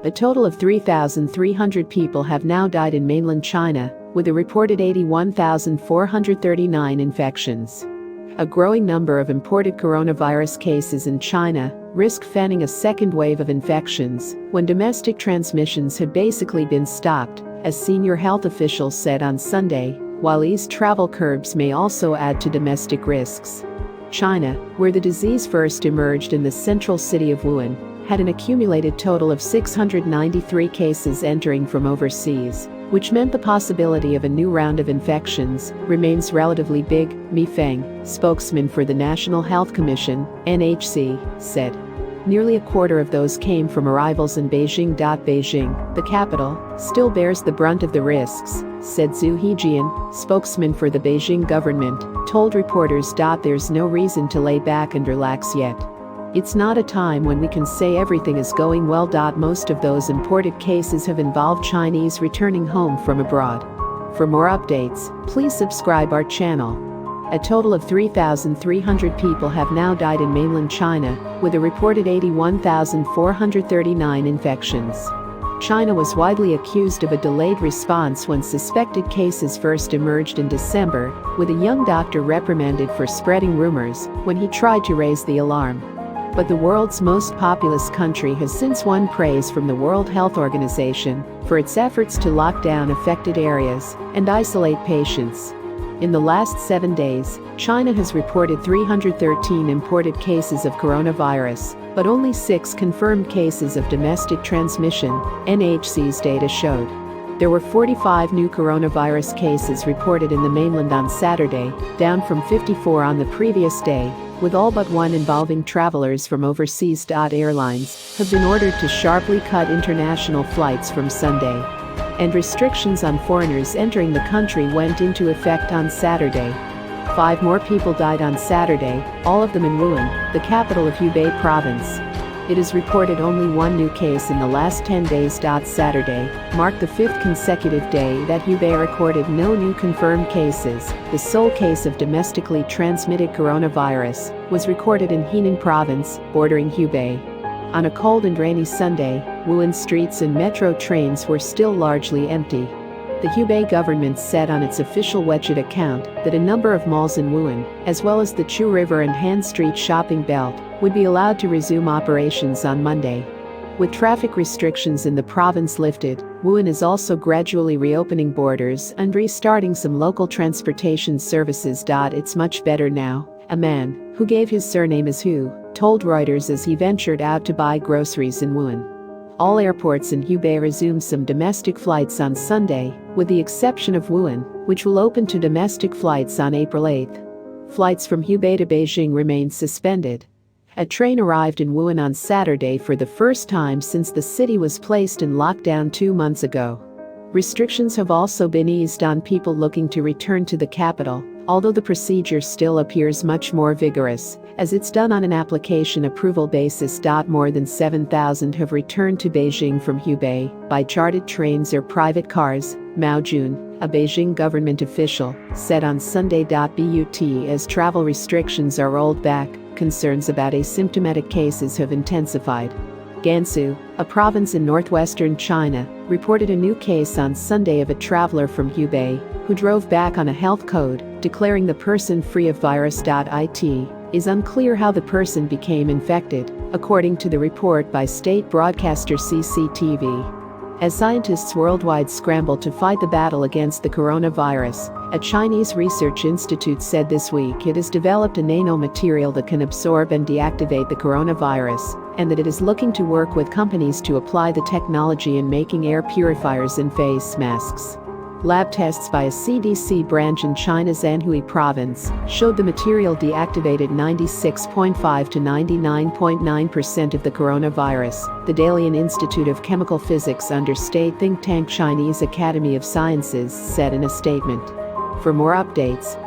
A total of 3,300 people have now died in mainland China, with a reported 81,439 infections. A growing number of imported coronavirus cases in China risk fanning a second wave of infections when domestic transmissions had basically been stopped, as senior health officials said on Sunday, while eased travel curbs may also add to domestic risks. China, where the disease first emerged in the central city of Wuhan, had an accumulated total of 693 cases entering from overseas, which meant the possibility of a new round of infections remains relatively big, Mi Feng, spokesman for the National Health Commission, NHC, said. Nearly a quarter of those came from arrivals in Beijing. Beijing, the capital, still bears the brunt of the risks, said Zhu Hejian, spokesman for the Beijing government, told reporters. There's no reason to lay back and relax yet. It's not a time when we can say everything is going well. Most of those imported cases have involved Chinese returning home from abroad. For more updates, please subscribe our channel. A total of 3,300 people have now died in mainland China, with a reported 81,439 infections. China was widely accused of a delayed response when suspected cases first emerged in December, with a young doctor reprimanded for spreading rumors when he tried to raise the alarm. But the world's most populous country has since won praise from the World Health Organization for its efforts to lock down affected areas and isolate patients. In the last 7 days, China has reported 313 imported cases of coronavirus, but only 6 confirmed cases of domestic transmission, NHC's data showed. There were 45 new coronavirus cases reported in the mainland on Saturday, down from 54 on the previous day, with all but one involving travelers from overseas. Airlines have been ordered to sharply cut international flights from Sunday. And restrictions on foreigners entering the country went into effect on Saturday. 5 more people died on Saturday, all of them in Wuhan, the capital of Hubei province. It is reported only 1 new case in the last 10 days. Saturday marked the 5th consecutive day that Hubei recorded no new confirmed cases. The sole case of domestically transmitted coronavirus was recorded in Henan province, bordering Hubei. On a cold and rainy Sunday, Wuhan streets and metro trains were still largely empty. The Hubei government said on its official WeChat account that a number of malls in Wuhan, as well as the Chu River and Han Street shopping belt, would be allowed to resume operations on Monday. With traffic restrictions in the province lifted, Wuhan is also gradually reopening borders and restarting some local transportation services. It's much better now, a man, who gave his surname as Hu, told Reuters as he ventured out to buy groceries in Wuhan. All airports in Hubei resumed some domestic flights on Sunday, with the exception of Wuhan, which will open to domestic flights on April 8. Flights from Hubei to Beijing remain suspended. A train arrived in Wuhan on Saturday for the first time since the city was placed in lockdown 2 months ago. Restrictions have also been eased on people looking to return to the capital, although the procedure still appears much more vigorous, as it's done on an application approval basis. More than 7,000 have returned to Beijing from Hubei by chartered trains or private cars, Mao Jun, a Beijing government official, said on Sunday. But as travel restrictions are rolled back, concerns about asymptomatic cases have intensified. Gansu, a province in northwestern China, reported a new case on Sunday of a traveler from Hubei who drove back on a health code, declaring the person free of virus. It is unclear how the person became infected, according to the report by state broadcaster CCTV. As scientists worldwide scramble to fight the battle against the coronavirus, a Chinese research institute said this week it has developed a nanomaterial that can absorb and deactivate the coronavirus, and that it is looking to work with companies to apply the technology in making air purifiers and face masks. Lab tests by a CDC branch in China's Anhui province showed the material deactivated 96.5 to 99.9% of the coronavirus, the Dalian Institute of Chemical Physics under state think tank Chinese Academy of Sciences said in a statement. For more updates,